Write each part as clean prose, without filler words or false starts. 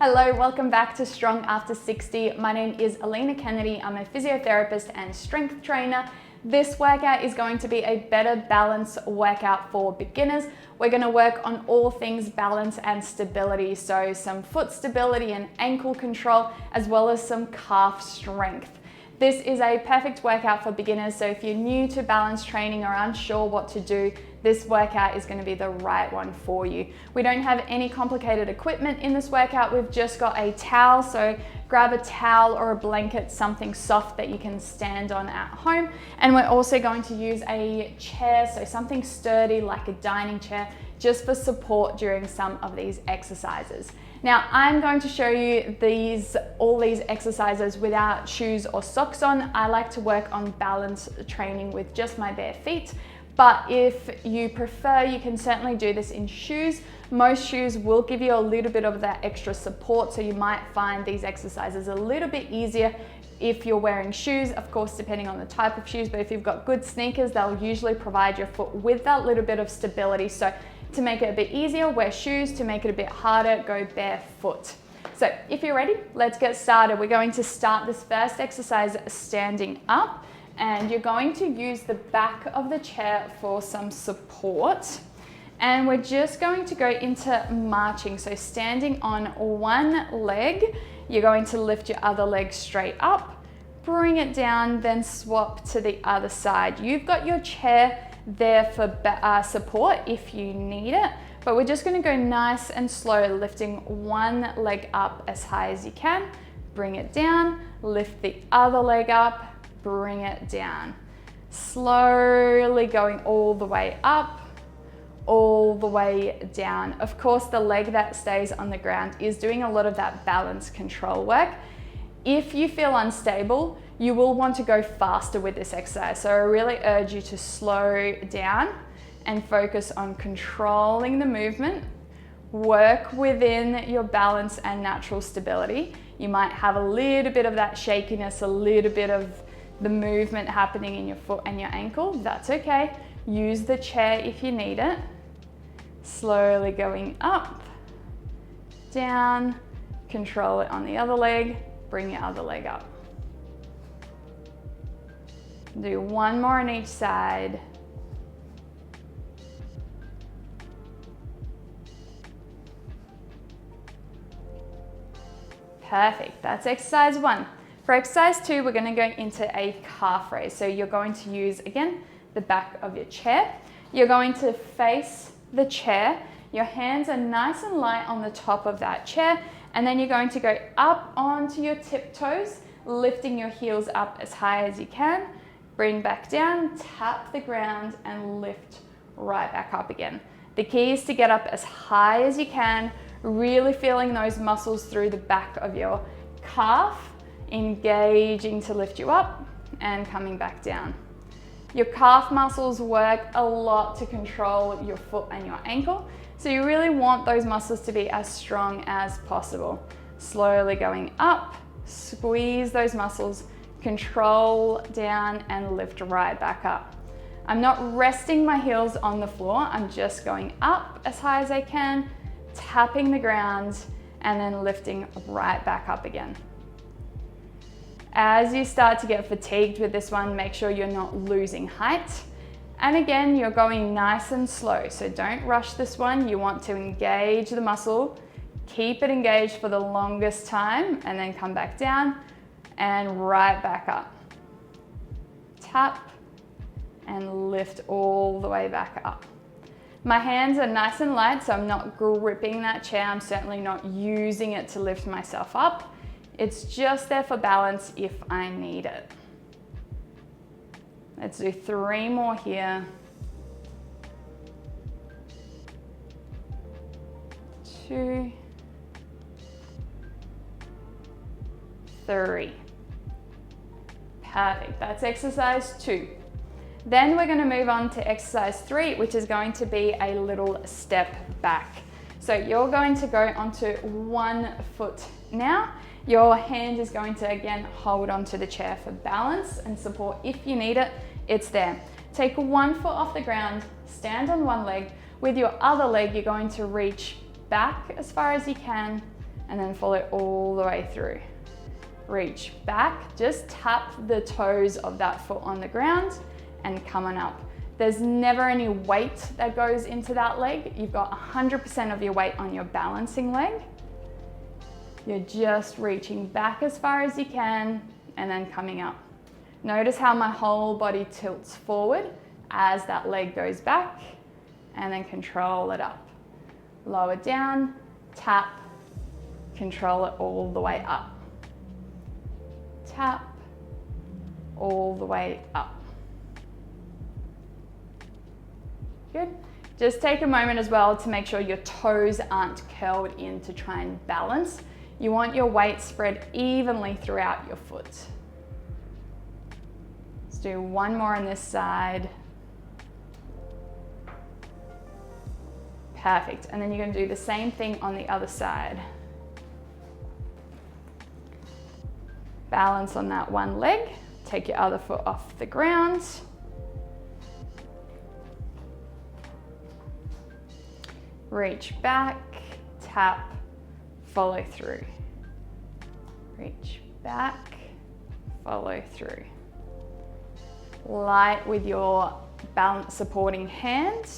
Hello, welcome back to Strong After 60. My name is Alina Kennedy. I'm a physiotherapist and strength trainer. This workout is going to be a better balance workout for beginners. We're going to work on all things balance and stability, so some foot stability and ankle control, as well as some calf strength. This is a perfect workout for beginners, so if you're new to balance training or unsure what to do, this workout is going to be the right one for you. We don't have any complicated equipment in this workout. We've just got a towel, so grab a towel or a blanket, something soft that you can stand on at home. And we're also going to use a chair, so something sturdy like a dining chair, just for support during some of these exercises. Now, I'm going to show you all these exercises without shoes or socks on. I like to work on balance training with just my bare feet. But if you prefer, you can certainly do this in shoes. Most shoes will give you a little bit of that extra support, so you might find these exercises a little bit easier if you're wearing shoes, of course, depending on the type of shoes. But if you've got good sneakers, they'll usually provide your foot with that little bit of stability. So to make it a bit easier, wear shoes. To make it a bit harder, go barefoot. So if you're ready, let's get started. We're going to start this first exercise standing up. And you're going to use the back of the chair for some support. And we're just going to go into marching. So standing on one leg, you're going to lift your other leg straight up, bring it down, then swap to the other side. You've got your chair there for support if you need it, but we're just going to go nice and slow, lifting one leg up as high as you can, bring it down, lift the other leg up, bring it down. Slowly going all the way up, all the way down. Of course, the leg that stays on the ground is doing a lot of that balance control work. If you feel unstable, you will want to go faster with this exercise. So I really urge you to slow down and focus on controlling the movement. Work within your balance and natural stability. You might have a little bit of that shakiness, a little bit of the movement happening in your foot and your ankle. That's okay. Use the chair if you need it. Slowly going up, down, control it on the other leg, bring your other leg up. Do one more on each side. Perfect, that's exercise one. For exercise two, we're going to go into a calf raise. So you're going to use, again, the back of your chair. You're going to face the chair. Your hands are nice and light on the top of that chair. And then you're going to go up onto your tiptoes, lifting your heels up as high as you can. Bring back down, tap the ground, and lift right back up again. The key is to get up as high as you can, really feeling those muscles through the back of your calf, engaging to lift you up and coming back down. Your calf muscles work a lot to control your foot and your ankle, so you really want those muscles to be as strong as possible. Slowly going up, squeeze those muscles, control down and lift right back up. I'm not resting my heels on the floor, I'm just going up as high as I can, tapping the ground and then lifting right back up again. As you start to get fatigued with this one, make sure you're not losing height. And again, you're going nice and slow, so don't rush this one. You want to engage the muscle, keep it engaged for the longest time, and then come back down and right back up. Tap and lift all the way back up. My hands are nice and light, so I'm not gripping that chair. I'm certainly not using it to lift myself up. It's just there for balance if I need it. Let's do 3 more here. 2, 3. Perfect, that's exercise 2. Then we're going to move on to exercise 3, which is going to be a little step back. So you're going to go onto one foot now. Your hand is going to, again, hold onto the chair for balance and support. If you need it, it's there. Take one foot off the ground, stand on one leg. With your other leg, you're going to reach back as far as you can, and then follow all the way through. Reach back, just tap the toes of that foot on the ground and come on up. There's never any weight that goes into that leg. You've got 100% of your weight on your balancing leg. You're just reaching back as far as you can and then coming up. Notice how my whole body tilts forward as that leg goes back, and then control it up. Lower down, tap, control it all the way up. Tap, all the way up. Good. Just take a moment as well to make sure your toes aren't curled in to try and balance. You want your weight spread evenly throughout your foot. Let's do one more on this side. Perfect. And then you're going to do the same thing on the other side. Balance on that one leg. Take your other foot off the ground. Reach back, tap, follow through. Reach back, follow through. Light with your balance supporting hand.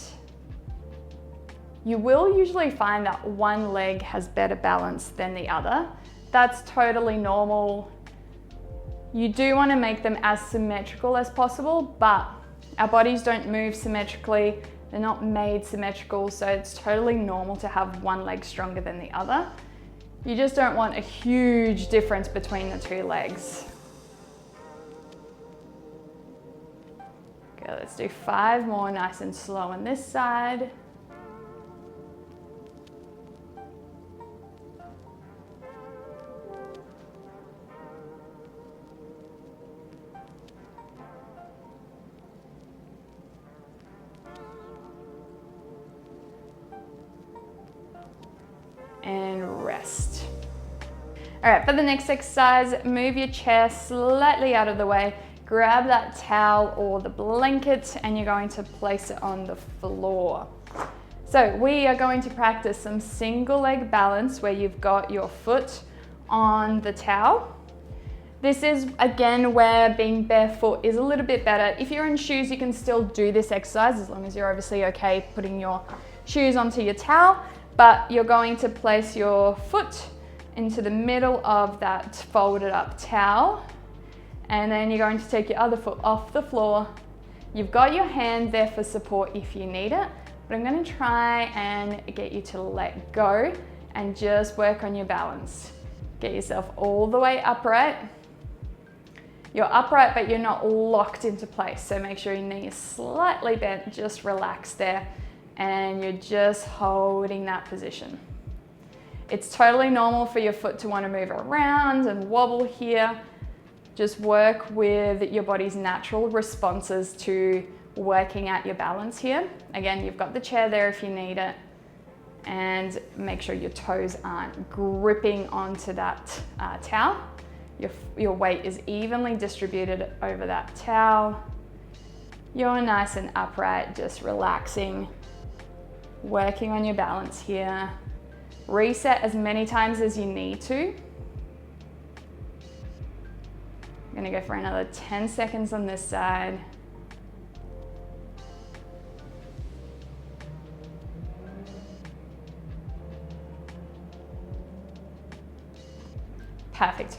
You will usually find that one leg has better balance than the other. That's totally normal. You do want to make them as symmetrical as possible, but our bodies don't move symmetrically. They're not made symmetrical, so it's totally normal to have one leg stronger than the other. You just don't want a huge difference between the two legs. Okay, let's do 5 more, nice and slow on this side. And rest. All right, for the next exercise, move your chair slightly out of the way, grab that towel or the blanket, and you're going to place it on the floor. So we are going to practice some single leg balance where you've got your foot on the towel. This is, again, where being barefoot is a little bit better. If you're in shoes, you can still do this exercise as long as you're obviously okay putting your shoes onto your towel. But you're going to place your foot into the middle of that folded up towel, and then you're going to take your other foot off the floor. You've got your hand there for support if you need it, but I'm going to try and get you to let go and just work on your balance. Get yourself all the way upright. You're upright, but you're not locked into place, so make sure your knee is slightly bent, just relax there. And you're just holding that position. It's totally normal for your foot to want to move around and wobble here. Just work with your body's natural responses to working out your balance here. Again, you've got the chair there if you need it. And make sure your toes aren't gripping onto that towel. Your weight is evenly distributed over that towel. You're nice and upright, just relaxing. Working on your balance here. Reset as many times as you need to. I'm gonna go for another 10 seconds on this side. Perfect.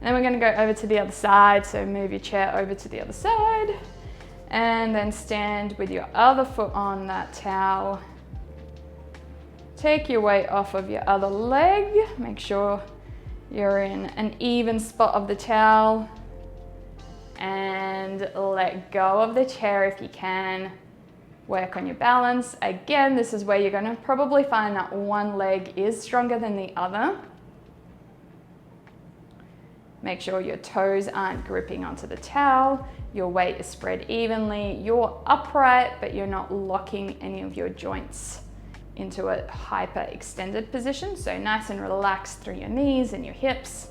And then we're gonna go over to the other side. So move your chair over to the other side and then stand with your other foot on that towel. Take your weight off of your other leg. Make sure you're in an even spot of the towel. And let go of the chair if you can. Work on your balance. Again, this is where you're going to probably find that one leg is stronger than the other. Make sure your toes aren't gripping onto the towel. Your weight is spread evenly. You're upright, but you're not locking any of your joints into a hyper extended position. So nice and relaxed through your knees and your hips.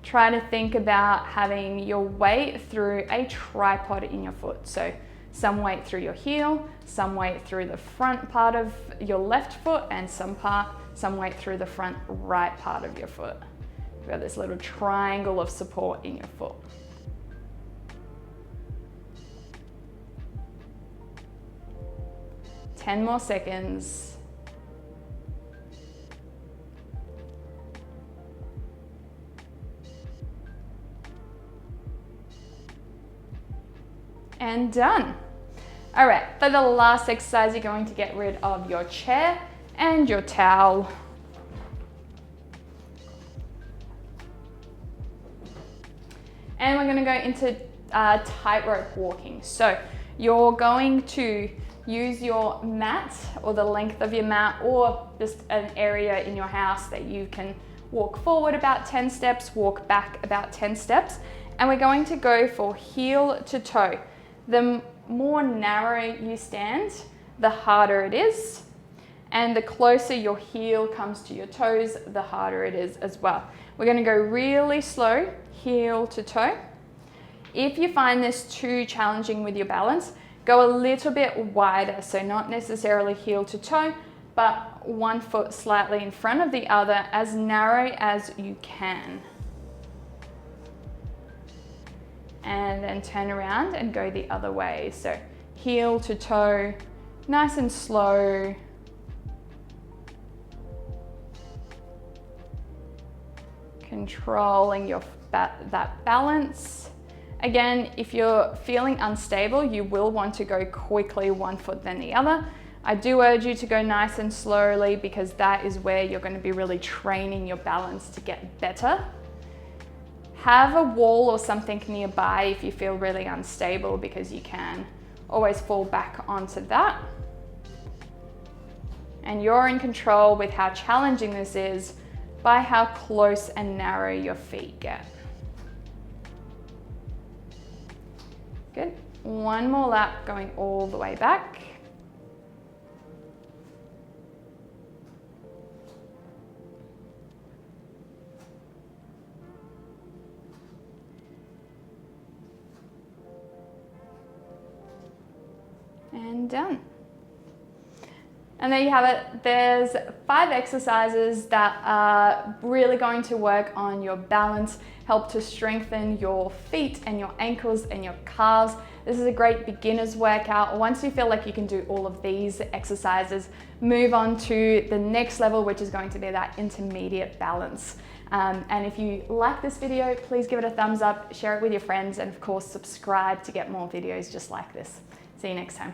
Try to think about having your weight through a tripod in your foot. So some weight through your heel, some weight through the front part of your left foot, and some weight through the front right part of your foot. You've got this little triangle of support in your foot. 10 more seconds. And done. All right, for the last exercise, you're going to get rid of your chair and your towel. And we're going to go into tightrope walking. So you're going to use your mat or the length of your mat or just an area in your house that you can walk forward about 10 steps, walk back about 10 steps. And we're going to go for heel to toe. The more narrow you stand, the harder it is. And the closer your heel comes to your toes, the harder it is as well. We're going to go really slow, heel to toe. If you find this too challenging with your balance, go a little bit wider. So not necessarily heel to toe, but one foot slightly in front of the other, as narrow as you can. And then turn around and go the other way. So heel to toe, nice and slow. Controlling that balance. Again, if you're feeling unstable, you will want to go quickly one foot then the other. I do urge you to go nice and slowly because that is where you're going to be really training your balance to get better. Have a wall or something nearby if you feel really unstable, because you can always fall back onto that. And you're in control with how challenging this is by how close and narrow your feet get. Good. One more lap going all the way back. And done. And there you have it. There's 5 exercises that are really going to work on your balance, help to strengthen your feet and your ankles and your calves. This is a great beginner's workout. Once you feel like you can do all of these exercises, move on to the next level, which is going to be that intermediate balance. And if you like this video, please give it a thumbs up, share it with your friends, and of course, subscribe to get more videos just like this. See you next time.